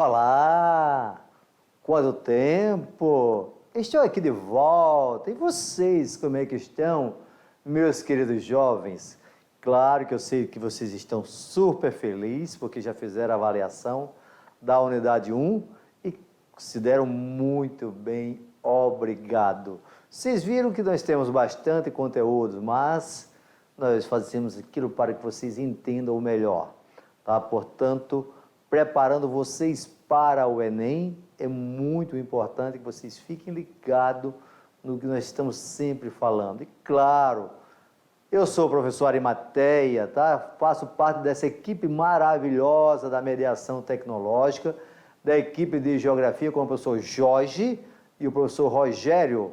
Olá! Quanto tempo! Estou aqui de volta. E vocês, como é que estão, meus queridos jovens? Claro que eu sei que vocês estão super felizes porque já fizeram a avaliação da unidade 1 e se deram muito bem, obrigado. Vocês viram que nós temos bastante conteúdo, mas nós fazemos aquilo para que vocês entendam o melhor, tá? Portanto, preparando vocês para o Enem, é muito importante que vocês fiquem ligados no que nós estamos sempre falando. E claro, eu sou o professor Arimateia, tá? Faço parte dessa equipe maravilhosa da mediação tecnológica, da equipe de geografia com o professor Jorge e o professor Rogério.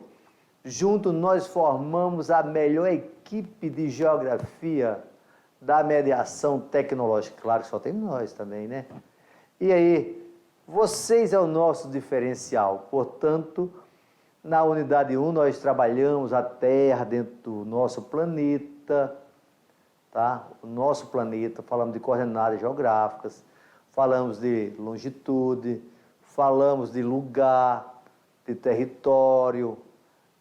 Junto nós formamos a melhor equipe de geografia da mediação tecnológica. Claro que só tem nós também, né? E aí, vocês é o nosso diferencial. Portanto, na unidade 1 nós trabalhamos a Terra dentro do nosso planeta, tá? O nosso planeta, falamos de coordenadas geográficas, falamos de longitude, falamos de lugar, de território,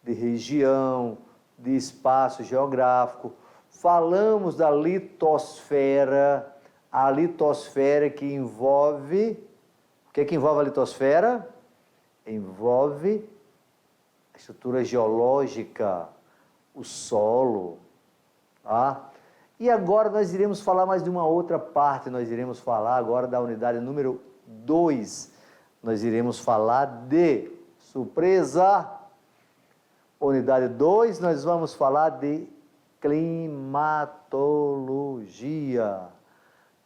de região, de espaço geográfico. Falamos da litosfera, a litosfera que envolve... O que é que envolve a litosfera? Envolve a estrutura geológica, o solo, tá? E agora nós iremos falar mais de uma outra parte, nós iremos falar agora da unidade número 2. Nós iremos falar de surpresa. Unidade 2, nós vamos falar de climatologia,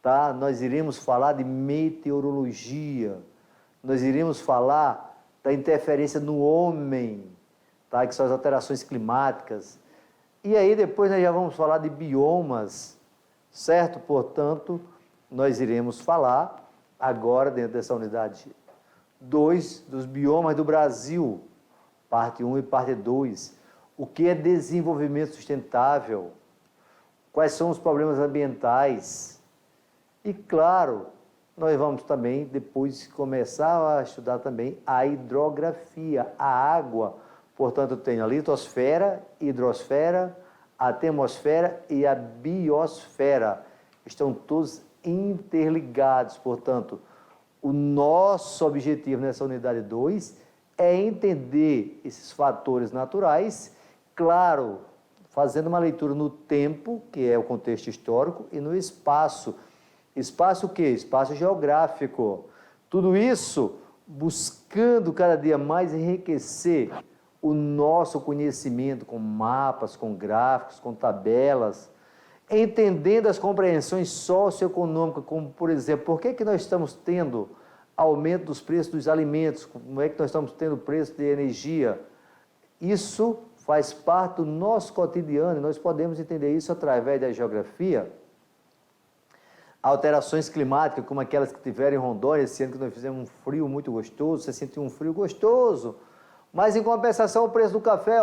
tá? Nós iremos falar de meteorologia, nós iremos falar da interferência no homem, tá? Que são as alterações climáticas. E aí depois nós já vamos falar de biomas, certo? Portanto, nós iremos falar agora dentro dessa unidade 2 dos biomas do Brasil, parte 1 e parte 2. O que é desenvolvimento sustentável? Quais são os problemas ambientais? E, claro, nós vamos também depois começar a estudar também a hidrografia, a água. Portanto, tem a litosfera, hidrosfera, a atmosfera e a biosfera. Estão todos interligados. Portanto, o nosso objetivo nessa unidade 2 é entender esses fatores naturais, claro, fazendo uma leitura no tempo, que é o contexto histórico, e no espaço. Espaço o quê? Espaço geográfico. Tudo isso buscando cada dia mais enriquecer o nosso conhecimento com mapas, com gráficos, com tabelas, entendendo as compreensões socioeconômicas, como, por exemplo, por que nós estamos tendo aumento dos preços dos alimentos, como é que nós estamos tendo preço de energia. Isso faz parte do nosso cotidiano e nós podemos entender isso através da geografia. Alterações climáticas, como aquelas que tiveram em Rondônia, esse ano que nós fizemos um frio muito gostoso, você sentiu um frio gostoso, mas em compensação o preço do café,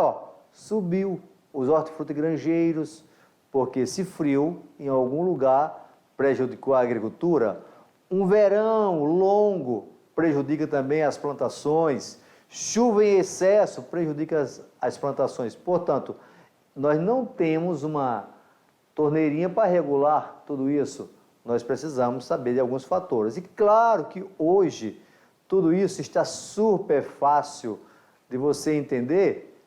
subiu. Os hortifruti granjeiros, porque esse frio em algum lugar prejudicou a agricultura. Um verão longo prejudica também as plantações, chuva em excesso prejudica as plantações. Portanto, nós não temos uma torneirinha para regular tudo isso. Nós precisamos saber de alguns fatores. E claro que hoje tudo isso está super fácil de você entender,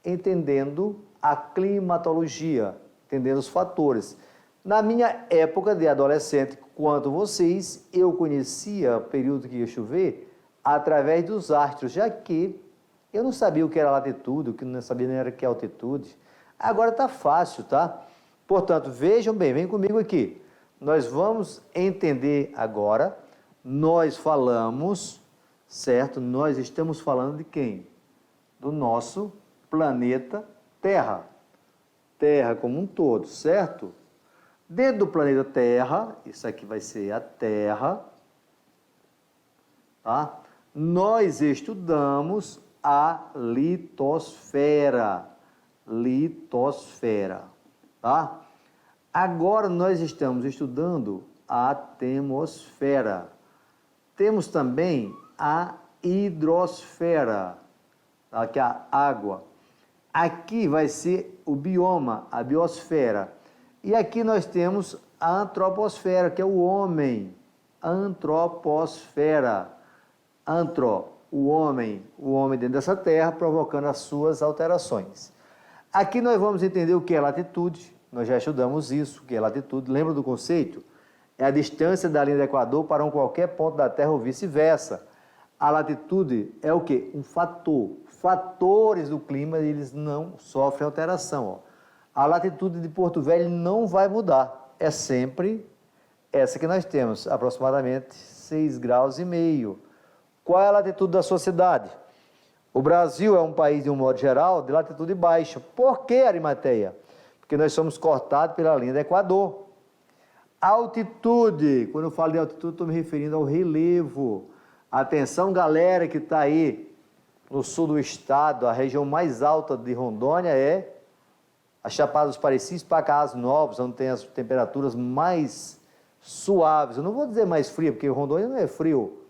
entendendo a climatologia, entendendo os fatores. Na minha época de adolescente, quanto vocês, eu conhecia o período que ia chover através dos astros, já que eu não sabia o que era latitude, o que não sabia nem era o que é altitude. Agora está fácil, tá? Portanto, vejam bem, vem comigo aqui. Nós vamos entender agora, nós falamos, certo? Nós estamos falando de quem? Do nosso planeta Terra. Terra como um todo, certo? Dentro do planeta Terra, isso aqui vai ser a Terra, tá? Nós estudamos a litosfera, tá? Agora nós estamos estudando a atmosfera, Temos também a hidrosfera, tá? Que é a água. Aqui vai ser o bioma, a biosfera. E aqui nós temos a antroposfera, que é o homem. Antroposfera. O homem dentro dessa terra, provocando as suas alterações. Aqui nós vamos entender o que é latitude, nós já estudamos isso, o que é latitude. Lembra do conceito? É a distância da linha do Equador para qualquer ponto da Terra ou vice-versa. A latitude é o quê? Um fator. Fatores do clima, eles não sofrem alteração. Ó. A latitude de Porto Velho não vai mudar. É sempre essa que nós temos, aproximadamente 6,5 graus. Qual é a latitude da sua cidade? O Brasil é um país, de um modo geral, de latitude baixa. Por que, Arimateia? Porque nós somos cortados pela linha do Equador. Altitude. Quando eu falo de altitude, estou me referindo ao relevo. Atenção, galera que está aí no sul do estado, a região mais alta de Rondônia é a Chapada dos Parecis, Pacás Novos, onde tem as temperaturas mais suaves. Eu não vou dizer mais fria, porque Rondônia não é frio.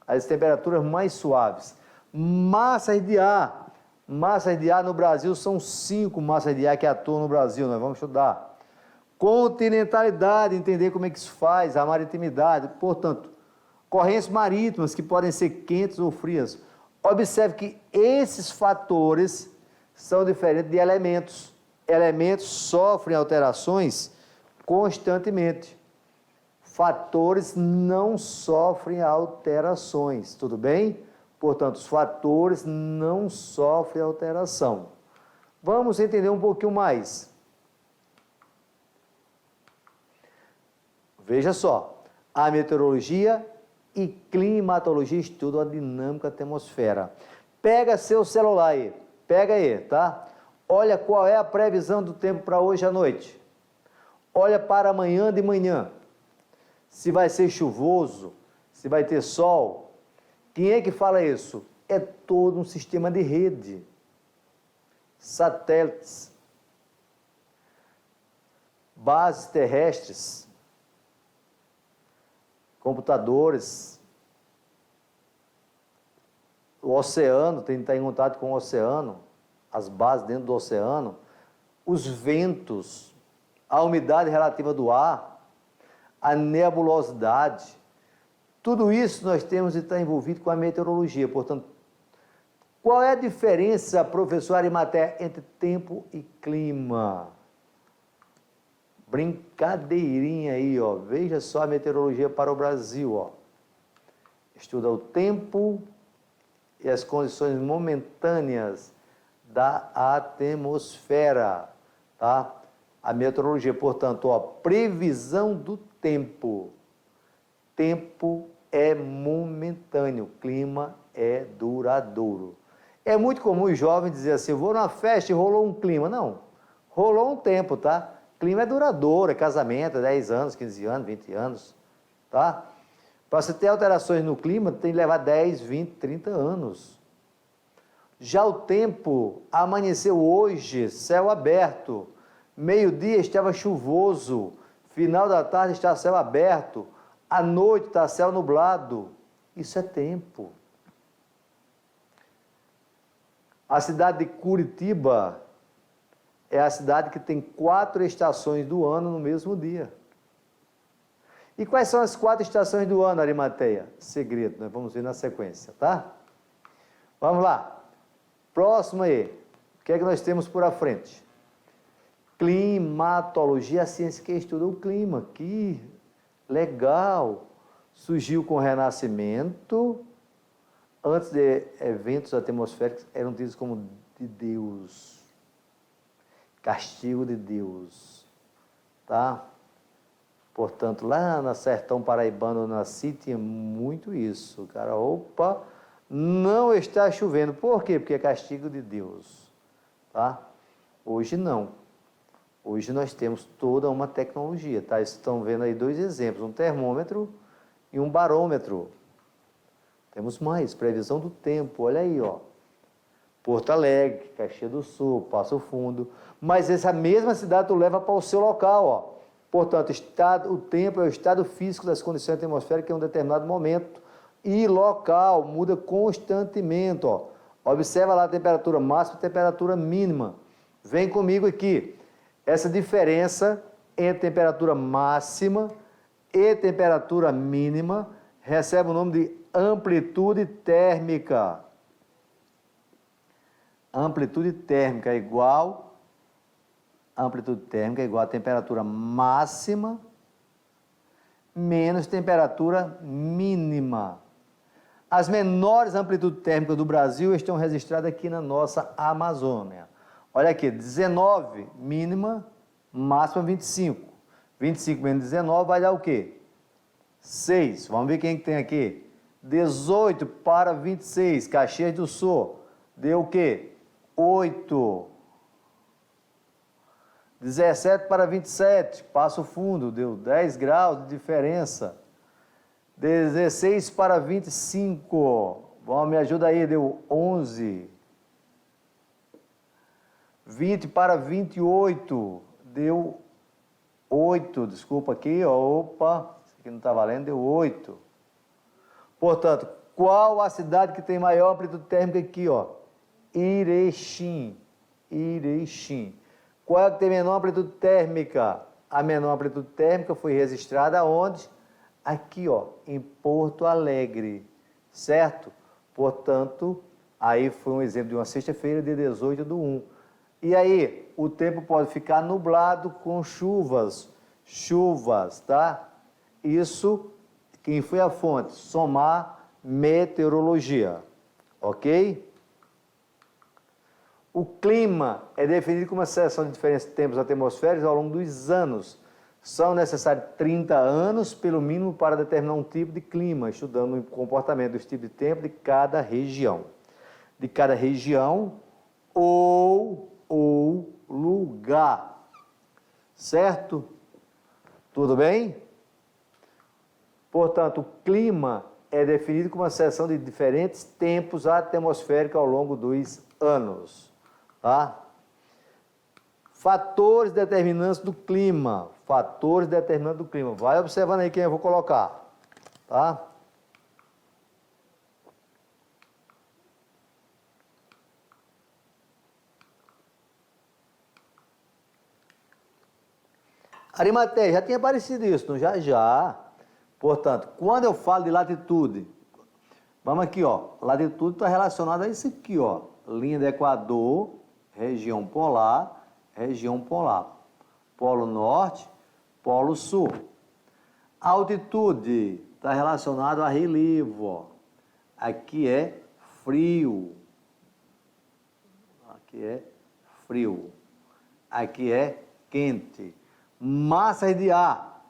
As temperaturas mais suaves. Massas de ar. Massas de ar no Brasil são 5 massas de ar que atuam no Brasil, nós vamos estudar. Continentalidade, entender como é que se faz, a maritimidade, portanto, correntes marítimas que podem ser quentes ou frias. Observe que esses fatores são diferentes de elementos. Elementos sofrem alterações constantemente. Fatores não sofrem alterações, tudo bem? Portanto, os fatores não sofrem alteração. Vamos entender um pouquinho mais. Veja só, a meteorologia e climatologia estudam a dinâmica da atmosfera. Pega seu celular aí, pega aí, tá? Olha qual é a previsão do tempo para hoje à noite. Olha para amanhã de manhã. Se vai ser chuvoso, se vai ter sol. Quem é que fala isso? É todo um sistema de rede. Satélites. Bases terrestres. Computadores. O oceano, tem que estar em contato com o oceano. As bases dentro do oceano. Os ventos. A umidade relativa do ar. A nebulosidade. Tudo isso nós temos de estar envolvido com a meteorologia. Portanto, qual é a diferença, professor Arimateia, entre tempo e clima? Brincadeirinha aí, ó. Veja só a meteorologia para o Brasil, ó. Estuda o tempo e as condições momentâneas da atmosfera, tá? A meteorologia, portanto, ó, previsão do tempo. Tempo é momentâneo, clima é duradouro. É muito comum os jovens dizer assim, vou numa festa e rolou um clima. Não, rolou um tempo, tá? Clima é duradouro, é casamento, é 10 anos, 15 anos, 20 anos, tá? Para você ter alterações no clima, tem que levar 10, 20, 30 anos. Já o tempo amanheceu hoje, céu aberto, meio-dia estava chuvoso, final da tarde está céu aberto, à noite está céu nublado. Isso é tempo. A cidade de Curitiba é a cidade que tem 4 estações do ano no mesmo dia. E quais são as 4 estações do ano, Arimateia? Segredo, nós vamos ver na sequência, tá? Vamos lá. Próximo aí. O que é que nós temos por à frente? Climatologia, a ciência que estuda o clima. Que legal! Surgiu com o Renascimento. Antes de eventos atmosféricos, eram tidos como de Deus. Castigo de Deus. Tá? Portanto, lá na Sertão Paraibano eu nasci, tinha muito isso. Cara, opa, não está chovendo. Por quê? Porque é castigo de Deus. Tá? Hoje não. Hoje nós temos toda uma tecnologia. Tá? Vocês estão vendo aí 2 exemplos, um termômetro e um barômetro. Temos mais, previsão do tempo, olha aí, ó. Porto Alegre, Caxias do Sul, Passo Fundo. Mas essa mesma cidade tu leva para o seu local, ó. Portanto, o tempo é o estado físico das condições atmosféricas em um determinado momento e local, muda constantemente, ó. Observa lá a temperatura máxima e a temperatura mínima. Vem comigo aqui. Essa diferença entre temperatura máxima e temperatura mínima recebe o nome de amplitude térmica. Amplitude térmica é igual a temperatura máxima menos temperatura mínima. As menores amplitudes térmicas do Brasil estão registradas aqui na nossa Amazônia. Olha aqui, 19 mínima, máxima 25. 25 menos 19 vai dar o quê? 6. Vamos ver quem que tem aqui. 18 para 26, Caxias do Sul, deu o quê? 8. 17 para 27, Passo Fundo, deu 10 graus de diferença. 16 para 25, bom, me ajuda aí, deu 11. 20 para 28, deu 8, desculpa aqui, ó, opa, isso aqui não está valendo, deu 8. Portanto, qual a cidade que tem maior amplitude térmica aqui, ó? Erechim. Qual é a que tem menor amplitude térmica? A menor amplitude térmica foi registrada aonde? Aqui, ó, em Porto Alegre, certo? Portanto, aí foi um exemplo de uma sexta-feira, dia 18/1. E aí, o tempo pode ficar nublado com chuvas, tá? Isso, quem foi a fonte? Somar Meteorologia, ok? O clima é definido como uma sucessão de diferentes tempos atmosféricos ao longo dos anos. São necessários 30 anos, pelo mínimo, para determinar um tipo de clima, estudando o comportamento dos tipos de tempo de cada região. De cada região ou lugar. Certo? Tudo bem? Portanto, o clima é definido como uma sucessão de diferentes tempos atmosféricos ao longo dos anos. Tá? Fatores determinantes do clima. Vai observando aí quem eu vou colocar. Tá? Arimateia, já tinha aparecido isso, não? Já. Portanto, quando eu falo de latitude, vamos aqui, ó. Latitude está relacionada a isso aqui, ó. Linha do Equador, região polar. Polo Norte, Polo Sul. Altitude está relacionado a relevo, ó. Aqui é frio. Aqui é quente. Massa de ar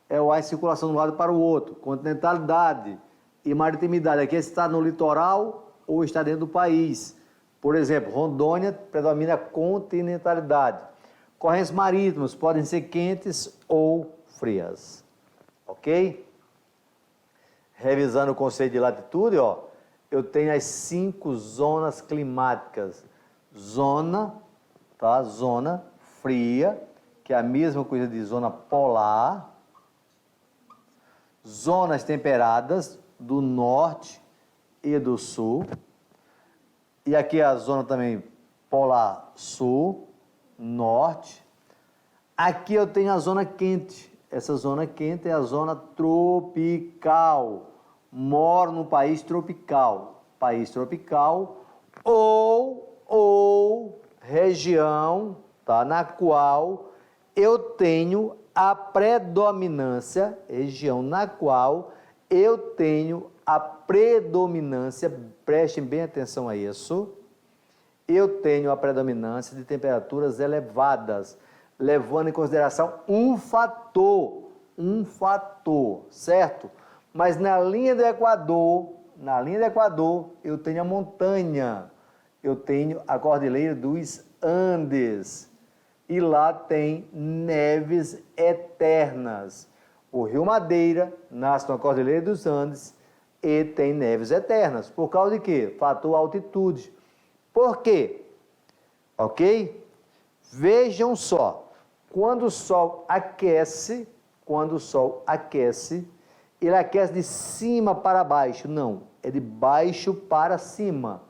é o ar em circulação de um lado para o outro. Continentalidade e maritimidade, aqui está no litoral ou está dentro do país. Por exemplo, Rondônia predomina a continentalidade. Correntes marítimas podem ser quentes ou frias. Ok? Revisando o conceito de latitude, ó, eu tenho as 5 zonas climáticas. Zona fria, que é a mesma coisa de zona polar. Zonas temperadas do norte e do sul. E aqui é a zona também polar sul, norte. Aqui eu tenho a zona quente. Essa zona quente é a zona tropical. Moro no país tropical. Ou região, tá, na qual eu tenho a predominância, prestem bem atenção a isso, eu tenho a predominância de temperaturas elevadas, levando em consideração um fator, certo? Mas na linha do Equador, eu tenho a montanha, eu tenho a Cordilheira dos Andes, e lá tem neves eternas. O Rio Madeira nasce na Cordilheira dos Andes e tem neves eternas. Por causa de quê? Fator altitude. Por quê? Ok? Vejam só, quando o Sol aquece, ele aquece de cima para baixo. Não, é de baixo para cima.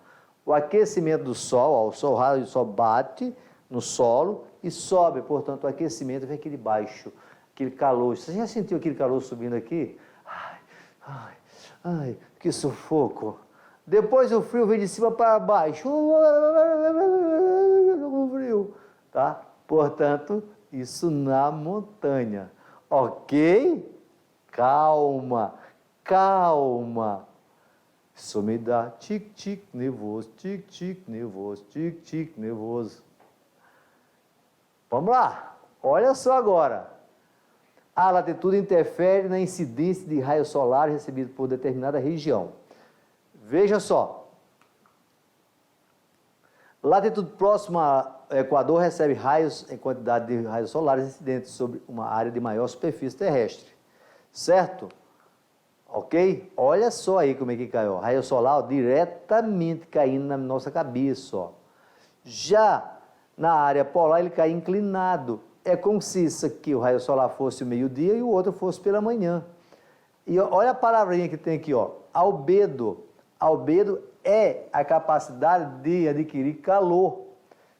O aquecimento do Sol, ó, o Sol, o raio do Sol bate no solo e sobe, portanto, o aquecimento vem aqui de baixo, aquele calor. Você já sentiu aquele calor subindo aqui? Ai, ai, ai, que sufoco. Depois o frio vem de cima para baixo. O frio, tá? Portanto, isso na montanha. Ok? Calma, calma. Isso me dá tic-tic nervoso, tic-tic nervoso, tic-tic nervoso. Vamos lá, olha só agora. A latitude interfere na incidência de raios solares recebidos por determinada região. Veja só. Latitude próxima ao Equador recebe raios em quantidade de raios solares incidentes sobre uma área de maior superfície terrestre. Certo? Ok? Olha só aí como é que caiu. Raio solar ó, diretamente caindo na nossa cabeça. Ó. Já na área polar ele cai inclinado. É como se isso aqui, o raio solar fosse o meio-dia e o outro fosse pela manhã. E olha a palavrinha que tem aqui, ó, albedo. Albedo é a capacidade de adquirir calor,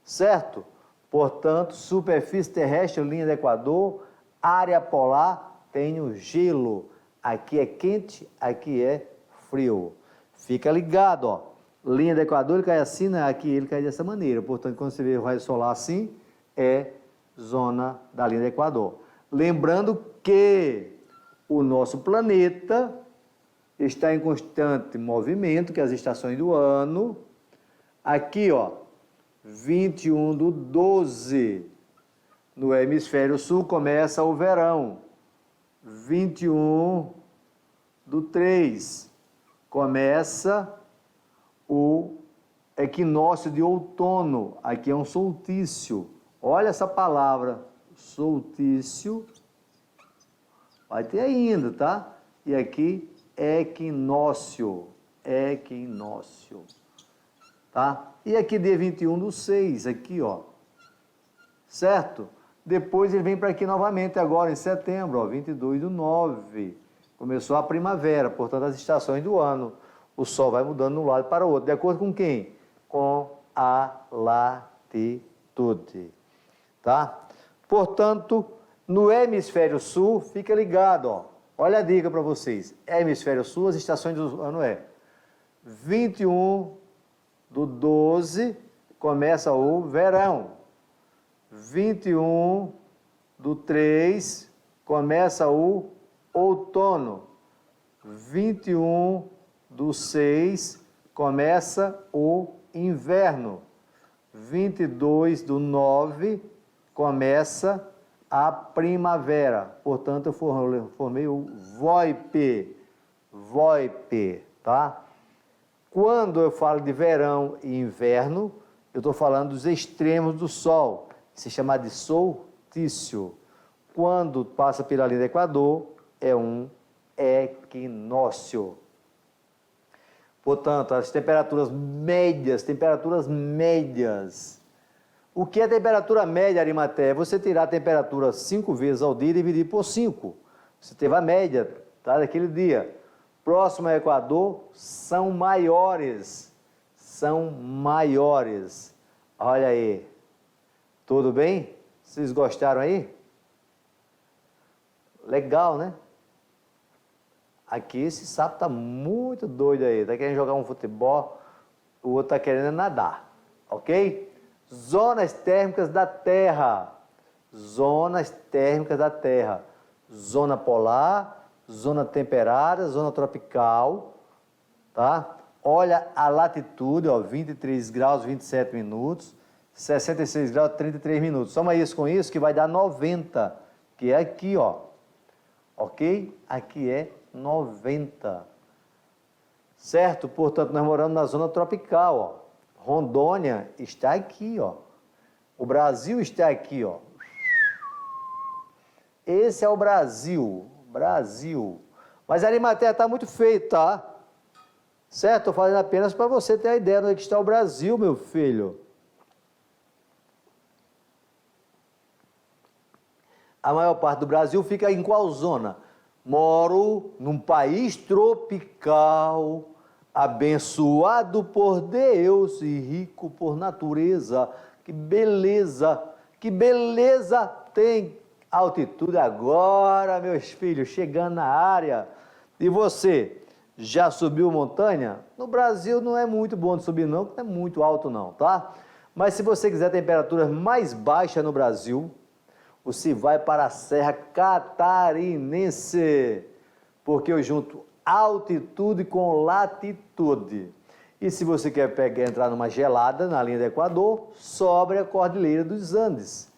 certo? Portanto, superfície terrestre, linha do Equador, área polar, tem o gelo. Aqui é quente, aqui é frio. Fica ligado, ó. Linha do Equador, ele cai assim, né? Aqui ele cai dessa maneira. Portanto, quando você vê o raio solar assim, é zona da linha do Equador. Lembrando que o nosso planeta está em constante movimento, que é as estações do ano. Aqui, ó, 21/12, no hemisfério sul começa o verão. 21/3 começa o equinócio de outono. Aqui é um solstício. Olha essa palavra, solstício. Vai ter ainda, tá? E aqui, equinócio. Equinócio. Tá? E aqui, dia 21/6, aqui, ó. Certo? Depois ele vem para aqui novamente, agora em setembro, ó, 22/9. Começou a primavera, portanto, as estações do ano. O Sol vai mudando de um lado para o outro. De acordo com quem? Com a latitude. Tá? Portanto, no hemisfério sul, fica ligado, ó. Olha a dica para vocês. Hemisfério sul, as estações do ano é 21/12, começa o verão. 21/3, começa o outono. 21/6, começa o inverno. 22/9, começa a primavera. Portanto, eu formei o VoIP. VoIP, tá? Quando eu falo de verão e inverno, eu estou falando dos extremos do Sol, que se chama de solstício. Quando passa pela linha do Equador, é um equinócio. Portanto, as temperaturas médias. O que é temperatura média, Arimatea? É você tirar a temperatura 5 vezes ao dia e dividir por 5. Você teve a média, tá, daquele dia. Próximo ao Equador, são maiores. São maiores. Olha aí. Tudo bem? Vocês gostaram aí? Legal, né? Aqui esse sapo tá muito doido aí. Tá querendo jogar um futebol, o outro tá querendo nadar. Ok? Zonas térmicas da Terra. Zonas térmicas da Terra. Zona polar, zona temperada, zona tropical. Tá? Olha a latitude, ó, 23 graus, 27 minutos. 66 graus, 33 minutos. Soma isso com isso que vai dar 90, que é aqui, ó. Ok? Aqui é 90. Certo? Portanto, nós moramos na zona tropical, ó. Rondônia está aqui, ó. O Brasil está aqui, ó. Esse é o Brasil. Brasil. Mas a Arimatea está muito feio, tá? Certo? Estou falando apenas para você ter a ideia de onde está o Brasil, meu filho. A maior parte do Brasil fica em qual zona? Moro num país tropical, abençoado por Deus e rico por natureza. Que beleza tem altitude agora, meus filhos, chegando na área. E você, já subiu montanha? No Brasil não é muito bom de subir não, porque não é muito alto não, tá? Mas se você quiser temperaturas mais baixas no Brasil, você vai para a Serra Catarinense, porque eu junto altitude com latitude. E se você quer entrar numa gelada na linha do Equador, sobre a Cordilheira dos Andes.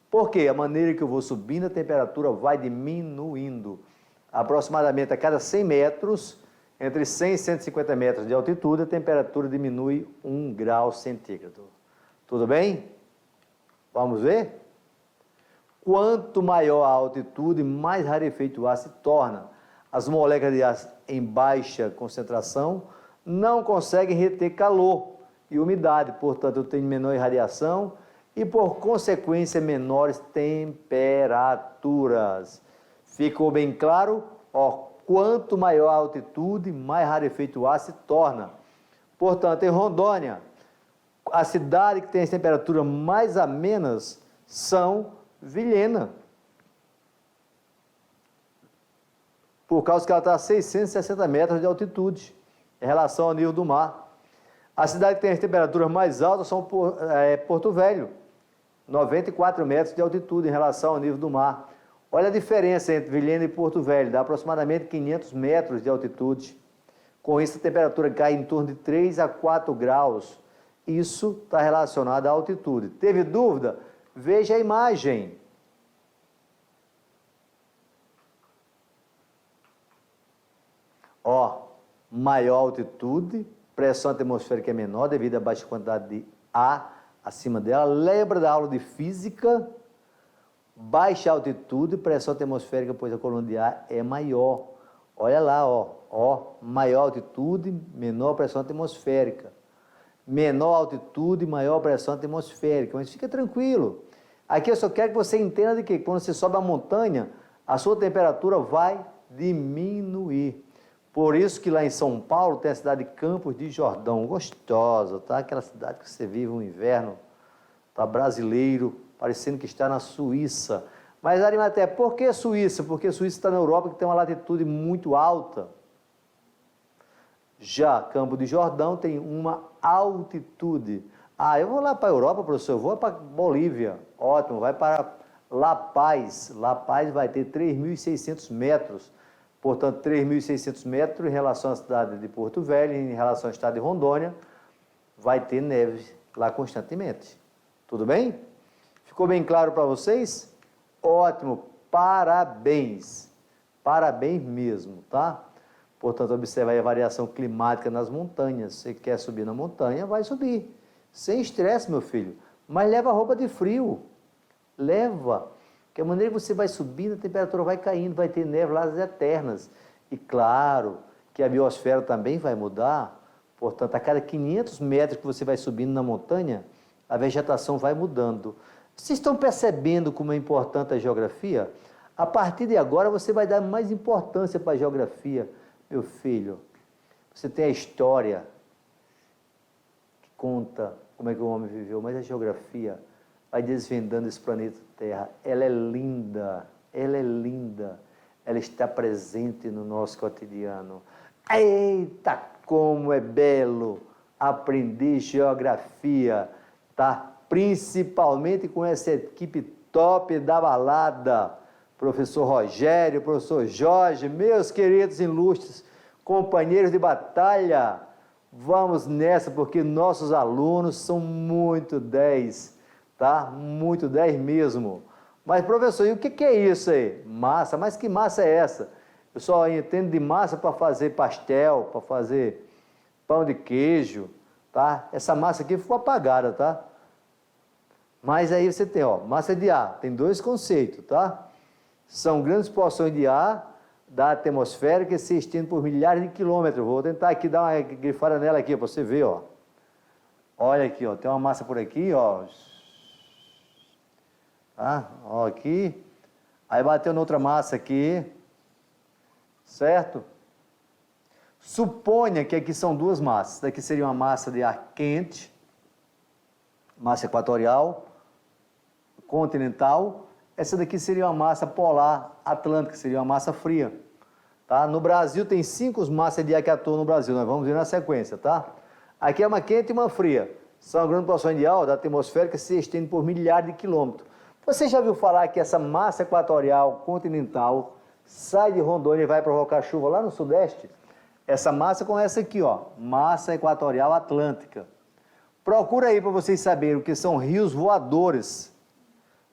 Porque a maneira que eu vou subindo, a temperatura vai diminuindo. Aproximadamente a cada 100 metros, entre 100 e 150 metros de altitude, a temperatura diminui 1 grau centígrado. Tudo bem? Vamos ver? Quanto maior a altitude, mais rarefeito o ar se torna. As moléculas de ar em baixa concentração não conseguem reter calor e umidade, portanto, eu tenho menor irradiação e, por consequência, menores temperaturas. Ficou bem claro? Ó, quanto maior a altitude, mais rarefeito o ar se torna. Portanto, em Rondônia, a cidade que tem as temperaturas mais amenas são Vilhena, por causa que ela está a 660 metros de altitude em relação ao nível do mar. A cidade que tem as temperaturas mais altas são Porto Velho, 94 metros de altitude em relação ao nível do mar. Olha a diferença entre Vilhena e Porto Velho, dá aproximadamente 500 metros de altitude. Com isso, a temperatura cai em torno de 3 a 4 graus. Isso está relacionado à altitude. Teve dúvida? Veja a imagem. Ó, maior altitude, pressão atmosférica é menor devido à baixa quantidade de ar acima dela. Lembra da aula de física? Baixa altitude, pressão atmosférica, pois a coluna de ar é maior. Olha lá, ó, maior altitude, menor pressão atmosférica. Menor altitude, maior pressão atmosférica, mas fica tranquilo. Aqui eu só quero que você entenda de que quando você sobe a montanha, a sua temperatura vai diminuir. Por isso que lá em São Paulo tem a cidade de Campos de Jordão, gostosa, tá? Aquela cidade que você vive um inverno, tá brasileiro, parecendo que está na Suíça. Mas, Arimatea, por que Suíça? Porque a Suíça está na Europa, que tem uma latitude muito alta. Já Campos de Jordão tem uma altitude. Ah, eu vou lá para a Europa, professor, eu vou para Bolívia. Ótimo, vai para La Paz. La Paz vai ter 3.600 metros. Portanto, 3.600 metros em relação à cidade de Porto Velho, em relação ao estado de Rondônia, vai ter neve lá constantemente. Tudo bem? Ficou bem claro para vocês? Ótimo, parabéns. Parabéns mesmo, tá? Portanto, observe aí a variação climática nas montanhas. Você quer subir na montanha, vai subir. Sem estresse, meu filho. Mas leva roupa de frio. Leva. Porque a maneira que você vai subindo, a temperatura vai caindo, vai ter névoas eternas. E claro que a biosfera também vai mudar. Portanto, a cada 500 metros que você vai subindo na montanha, a vegetação vai mudando. Vocês estão percebendo como é importante a geografia? A partir de agora, você vai dar mais importância para a geografia. Meu filho, você tem a história que conta como é que o homem viveu, mas a geografia vai desvendando esse planeta Terra. Ela é linda, ela está presente no nosso cotidiano. Eita, como é belo aprender geografia, tá? Principalmente com essa equipe top da balada. Professor Rogério, professor Jorge, meus queridos ilustres companheiros de batalha, vamos nessa, porque nossos alunos são muito 10, tá? Muito 10 mesmo. Mas, professor, e o que é isso aí? Massa, mas que massa é essa? Eu só entendo de massa para fazer pastel, para fazer pão de queijo, tá? Essa massa aqui ficou apagada, tá? Mas aí você tem, ó, massa de ar, tem dois conceitos, tá? São grandes porções de ar da atmosfera que se estendem por milhares de quilômetros. Vou tentar aqui dar uma grifada nela aqui para você ver, ó. Olha aqui, ó, tem uma massa por aqui, ó. Tá? Ó, aqui. Aí bateu noutra massa aqui. certo? Suponha que aqui são duas massas. Daqui seria uma massa de ar quente, massa equatorial, continental. Essa daqui seria uma massa polar atlântica, seria uma massa fria. Tá? No Brasil tem 5 massas de ar que atuam no Brasil, nós vamos ver na sequência, tá? Aqui é uma quente e uma fria. São grandes porções de ar da atmosférica que se estende por milhares de quilômetros. Você já ouviu falar que essa massa equatorial continental sai de Rondônia e vai provocar chuva lá no Sudeste? Essa massa com essa aqui, ó, massa equatorial atlântica. Procura aí para vocês saberem o que são rios voadores,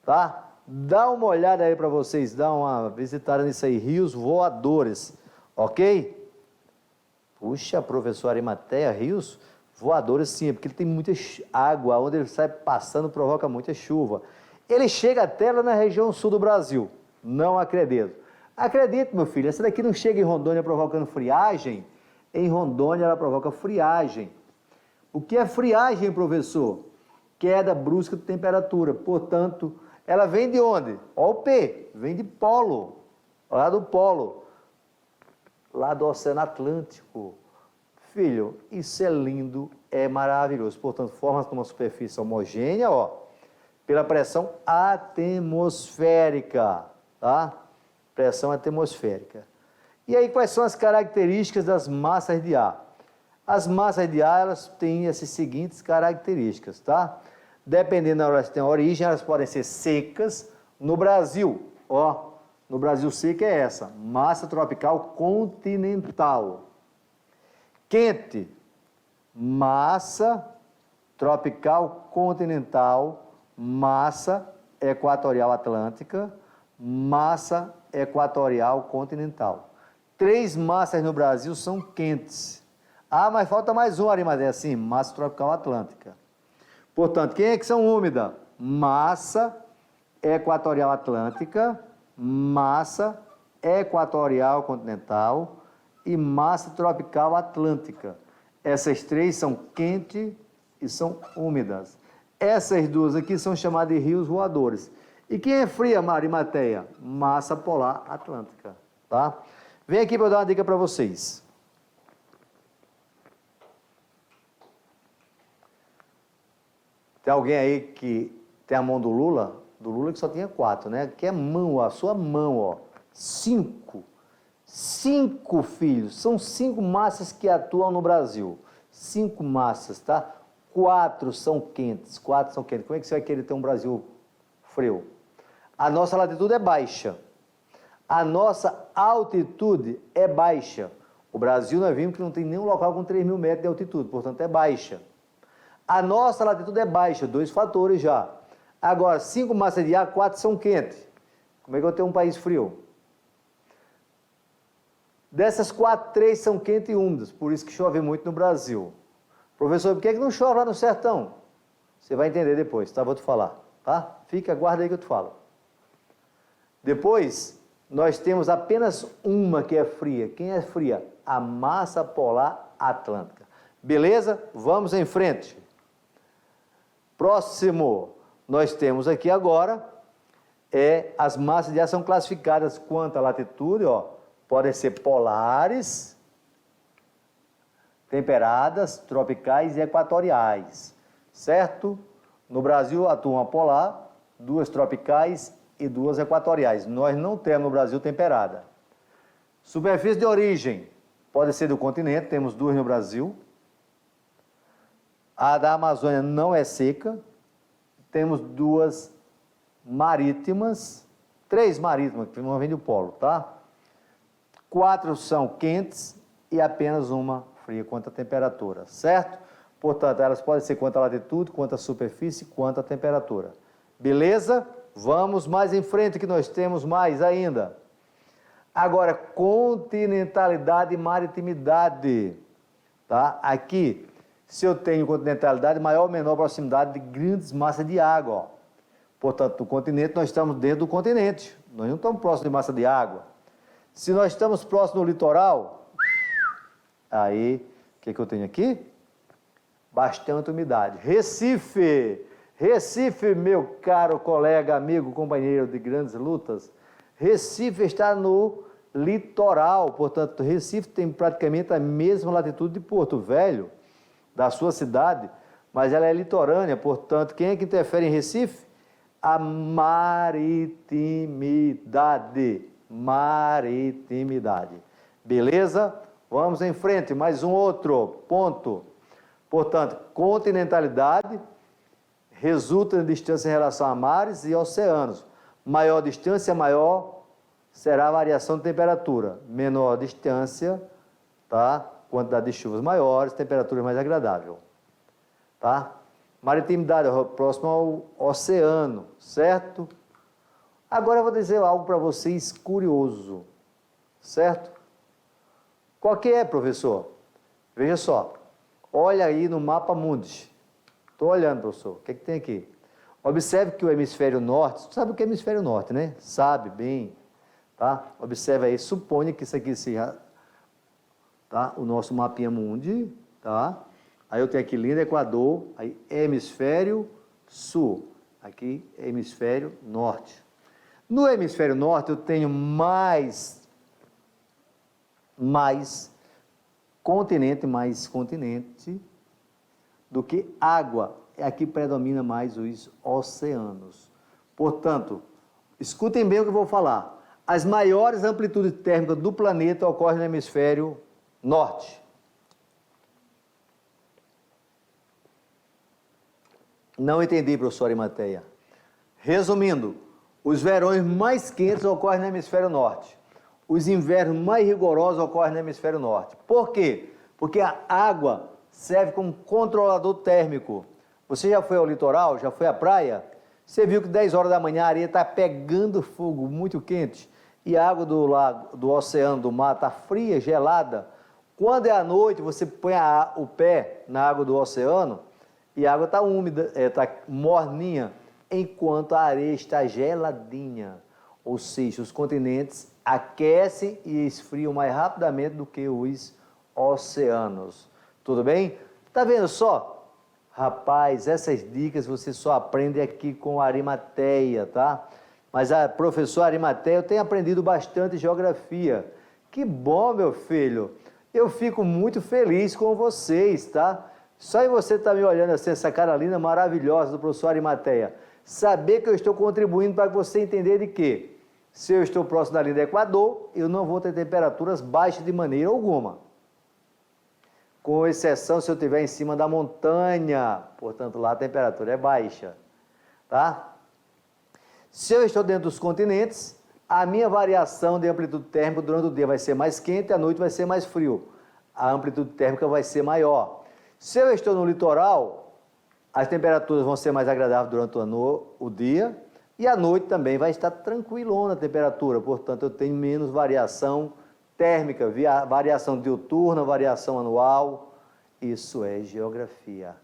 tá? Dá uma olhada aí para vocês, dá uma visitada nisso aí, rios voadores, ok? Puxa, professor Arimateia, rios voadores sim, porque ele tem muita água, onde ele sai passando provoca muita chuva. Ele chega até lá na região sul do Brasil, não acredito. Acredite, meu filho, essa daqui não chega em Rondônia provocando friagem, em Rondônia ela provoca friagem. O que é friagem, professor? Queda brusca de temperatura, portanto, ela vem de onde? Ó o P, vem de polo, lá do polo, lá do Oceano Atlântico. Filho, isso é lindo, é maravilhoso. Portanto, forma-se uma superfície homogênea, ó, pela pressão atmosférica, tá? Pressão atmosférica. E aí, quais são as características das massas de ar? As massas de ar, elas têm essas seguintes características, tá? Dependendo da elas têm origem, elas podem ser secas. No Brasil, ó, no Brasil seca é essa, massa tropical continental. Quente, massa tropical continental, massa equatorial atlântica, massa equatorial continental. 3 massas no Brasil são quentes. Ah, mas falta mais um, Arimateia, sim, massa tropical atlântica. Portanto, quem é que são úmidas? Massa equatorial atlântica, massa equatorial continental e massa tropical atlântica. Essas 3 são quentes e são úmidas. Essas 2 aqui são chamadas de rios voadores. E quem é fria, Arimateia? Massa polar atlântica, tá? Vem aqui para eu dar uma dica para vocês. Tem alguém aí que tem a mão do Lula? Do Lula que só tinha 4, né? Que é mão, ó, a sua mão, ó. 5. 5, filhos. São 5 massas que atuam no Brasil. 5 massas, tá? 4 são quentes. 4 são quentes. Como é que você vai querer ter um Brasil frio? A nossa latitude é baixa. A nossa altitude é baixa. O Brasil, nós vimos que não tem nenhum local com 3.000 metros de altitude, portanto é baixa. A nossa latitude é baixa, 2 fatores já. Agora, 5 massas de ar, 4 são quentes. Como é que eu tenho um país frio? Dessas 4, 3 são quentes e úmidas, por isso que chove muito no Brasil. Professor, por que não chove lá no sertão? Você vai entender depois, tá? Vou te falar, tá? Fica, aguarda aí que eu te falo. Depois, nós temos apenas uma que é fria. Quem é fria? A massa polar atlântica. Beleza? Vamos em frente. Próximo, nós temos aqui agora, as massas de ar são classificadas quanto à latitude, ó, podem ser polares, temperadas, tropicais e equatoriais, certo? No Brasil atuam a polar, 2 tropicais e 2 equatoriais. Nós não temos no Brasil temperada. Superfície de origem, pode ser do continente, temos 2 no Brasil. A da Amazônia não é seca, temos 2 marítimas, 3 marítimas, que uma vem do polo, tá? 4 são quentes e apenas uma fria quanto à temperatura, certo? Portanto, elas podem ser quanto à latitude, quanto à superfície, quanto à temperatura. Beleza? Vamos mais em frente que nós temos mais ainda. Agora, continentalidade e maritimidade, tá? Aqui, se eu tenho continentalidade, maior ou menor proximidade de grandes massas de água, ó. Portanto, no continente, nós estamos dentro do continente, nós não estamos próximos de massa de água. Se nós estamos próximos do litoral, aí, o que eu tenho aqui? Bastante umidade. Recife, Recife, meu caro colega, amigo, companheiro de grandes lutas, Recife está no litoral, portanto, Recife tem praticamente a mesma latitude de Porto Velho, da sua cidade, mas ela é litorânea, portanto, quem é que interfere em Recife? A maritimidade. Maritimidade. Beleza? Vamos em frente, mais um outro ponto. Portanto, continentalidade resulta em distância em relação a mares e oceanos. Maior distância, maior será a variação de temperatura. Menor distância, tá? Quantidade de chuvas maiores, temperatura mais agradável. Tá? Maritimidade é próximo ao oceano, certo? Agora eu vou dizer algo para vocês curioso, certo? Qual que é, professor? Veja só, olha aí no mapa mundi. Estou olhando, professor, o que tem aqui? Observe que o hemisfério norte, você sabe o que é hemisfério norte, né? Sabe bem, tá? Observe aí, suponha que isso aqui seja, tá? O nosso mapinha mundi, tá? Aí eu tenho aqui linha do Equador, aí hemisfério sul, aqui hemisfério norte. No hemisfério norte eu tenho mais continente do que água. Aqui predomina mais os oceanos. Portanto, escutem bem o que eu vou falar. As maiores amplitudes térmicas do planeta ocorrem no hemisfério norte. Não entendi, professor Arimateia. Resumindo, os verões mais quentes ocorrem no hemisfério norte. Os invernos mais rigorosos ocorrem no hemisfério norte. Por quê? Porque a água serve como controlador térmico. Você já foi ao litoral? Já foi à praia? Você viu que 10 horas da manhã a areia está pegando fogo, muito quente, e a água do lago, do oceano, do mar está fria, gelada. Quando é à noite, você põe o pé na água do oceano e a água está úmida, está morninha, enquanto a areia está geladinha. Ou seja, os continentes aquecem e esfriam mais rapidamente do que os oceanos. Tudo bem? Tá vendo só? Rapaz, essas dicas você só aprende aqui com a Arimateia, tá? Mas a professora Arimateia, eu tenho aprendido bastante geografia. Que bom, meu filho. Eu fico muito feliz com vocês, tá? Só em você estar me olhando assim, essa cara linda, maravilhosa do professor Arimateia. Saber que eu estou contribuindo para você entender de que, se eu estou próximo da linha do Equador, eu não vou ter temperaturas baixas de maneira alguma. Com exceção se eu estiver em cima da montanha, portanto lá a temperatura é baixa, tá? Se eu estou dentro dos continentes, a minha variação de amplitude térmica durante o dia vai ser mais quente e à noite vai ser mais frio. A amplitude térmica vai ser maior. Se eu estou no litoral, as temperaturas vão ser mais agradáveis durante o dia e à noite também vai estar tranquilona a temperatura, portanto eu tenho menos variação térmica, variação diuturna, variação anual. Isso é geografia.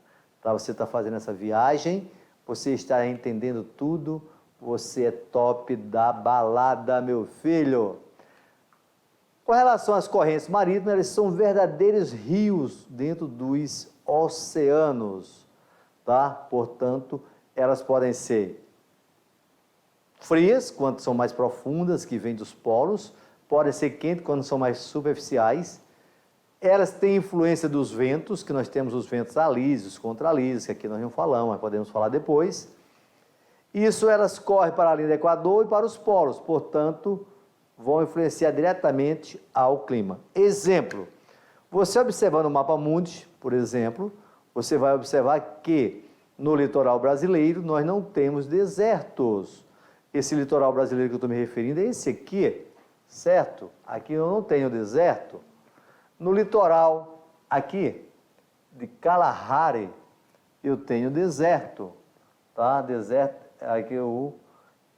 Tá? Você está fazendo essa viagem, você está entendendo tudo, você é top da balada, meu filho. Com relação às correntes marítimas, elas são verdadeiros rios dentro dos oceanos, tá? Portanto, elas podem ser frias, quando são mais profundas, que vêm dos polos, podem ser quentes quando são mais superficiais. Elas têm influência dos ventos, que nós temos os ventos alísios, contralísios, que aqui nós não falamos, mas podemos falar depois. Isso elas correm para a linha do Equador e para os polos, portanto, vão influenciar diretamente ao clima. Exemplo, você observando o mapa mundi, por exemplo, você vai observar que no litoral brasileiro nós não temos desertos. Esse litoral brasileiro que eu estou me referindo é esse aqui, certo? Aqui eu não tenho deserto. No litoral aqui de Kalahari eu tenho deserto, tá? Deserto aqui o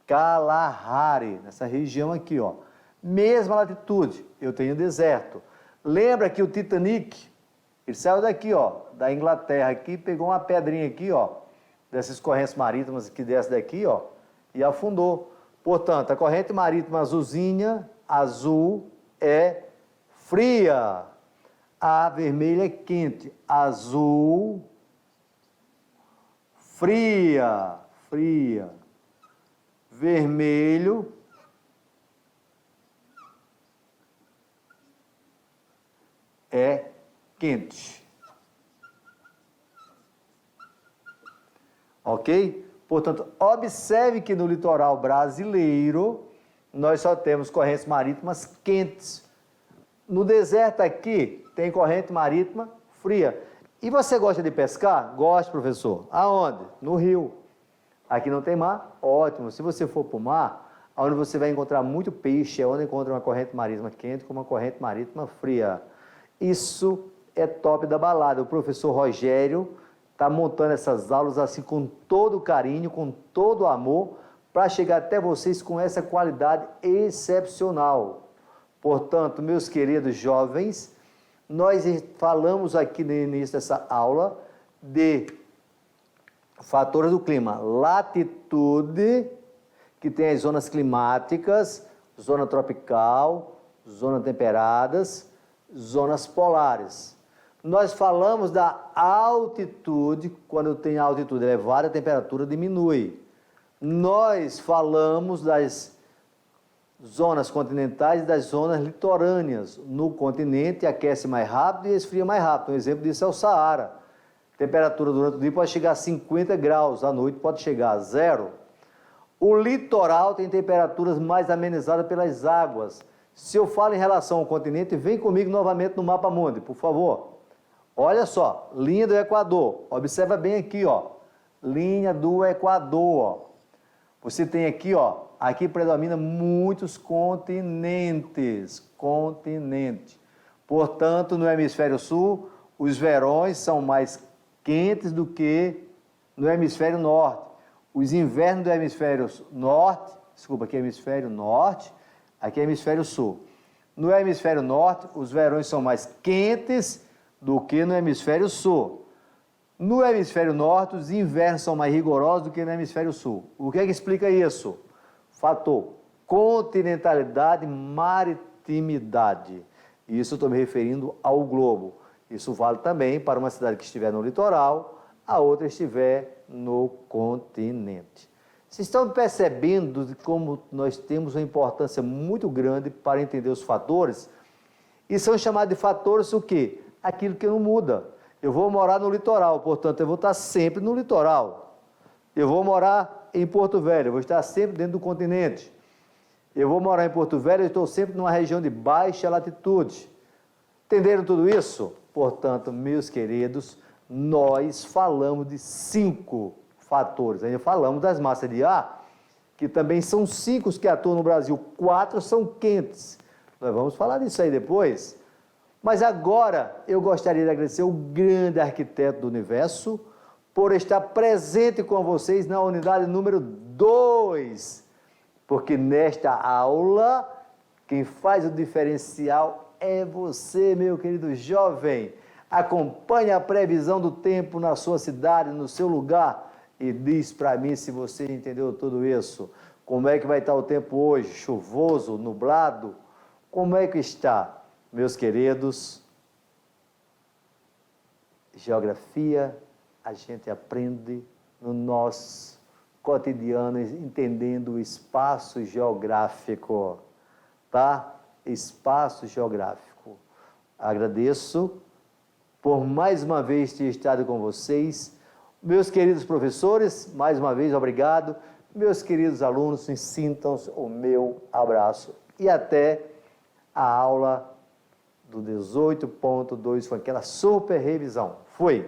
Kalahari, nessa região aqui, ó. Mesma latitude, eu tenho deserto. Lembra que o Titanic, ele saiu daqui, ó, da Inglaterra aqui, pegou uma pedrinha aqui, ó, dessas correntes marítimas que desce daqui, ó, e afundou. Portanto, a corrente marítima azulzinha, azul, é fria. A vermelha é quente. Azul, fria, fria. Vermelho, é quente. Ok? Portanto, observe que no litoral brasileiro, nós só temos correntes marítimas quentes. No deserto aqui, tem corrente marítima fria. E você gosta de pescar? Gosto, professor. Aonde? No rio. Aqui não tem mar? Ótimo. Se você for para o mar, onde você vai encontrar muito peixe, é onde encontra uma corrente marítima quente com uma corrente marítima fria. Isso é top da balada. O professor Rogério está montando essas aulas assim com todo carinho, com todo amor, para chegar até vocês com essa qualidade excepcional. Portanto, meus queridos jovens, nós falamos aqui no início dessa aula de fatores do clima. Latitude, que tem as zonas climáticas, zona tropical, zona temperadas, zonas polares. Nós falamos da altitude, quando tem altitude elevada, a temperatura diminui. Nós falamos das zonas continentais e das zonas litorâneas. No continente aquece mais rápido e esfria mais rápido. Um exemplo disso é o Saara. A temperatura durante o dia pode chegar a 50 graus, à noite pode chegar a 0. O litoral tem temperaturas mais amenizadas pelas águas. Se eu falo em relação ao continente, vem comigo novamente no mapa mundi, por favor. Olha só, linha do Equador. Observa bem aqui, ó. Linha do Equador, ó. Você tem aqui, ó. Aqui predomina muitos continentes. Continente. Portanto, no hemisfério sul, os verões são mais quentes do que no hemisfério norte. Os invernos do hemisfério norte, desculpa, aqui é hemisfério norte, aqui é hemisfério sul. No hemisfério norte, os verões são mais quentes do que no hemisfério sul. No hemisfério norte, os invernos são mais rigorosos do que no hemisfério sul. O que é que explica isso? Fator continentalidade, maritimidade. Isso eu estou me referindo ao globo. Isso vale também para uma cidade que estiver no litoral, a outra estiver no continente. Vocês estão percebendo de como nós temos uma importância muito grande para entender os fatores? E são chamados de fatores o quê? Aquilo que não muda. Eu vou morar no litoral, portanto, eu vou estar sempre no litoral. Eu vou morar em Porto Velho, eu vou estar sempre dentro do continente. Eu vou morar em Porto Velho, eu estou sempre numa região de baixa latitude. Entenderam tudo isso? Portanto, meus queridos, nós falamos de 5 fatores. Ainda falamos das massas de ar, que também são 5 que atuam no Brasil. 4 são quentes. Nós vamos falar disso aí depois. Mas agora eu gostaria de agradecer o grande arquiteto do universo por estar presente com vocês na unidade número 2. Porque nesta aula, quem faz o diferencial é você, meu querido jovem. Acompanhe a previsão do tempo na sua cidade, no seu lugar, e diz para mim se você entendeu tudo isso. Como é que vai estar o tempo hoje? Chuvoso, nublado? Como é que está? Meus queridos, geografia a gente aprende no nosso cotidiano, entendendo o espaço geográfico, tá? Espaço geográfico. Agradeço por mais uma vez ter estado com vocês. Meus queridos professores, mais uma vez, obrigado. Meus queridos alunos, sintam o meu abraço. E até a aula do 18.2 com aquela super revisão. Fui!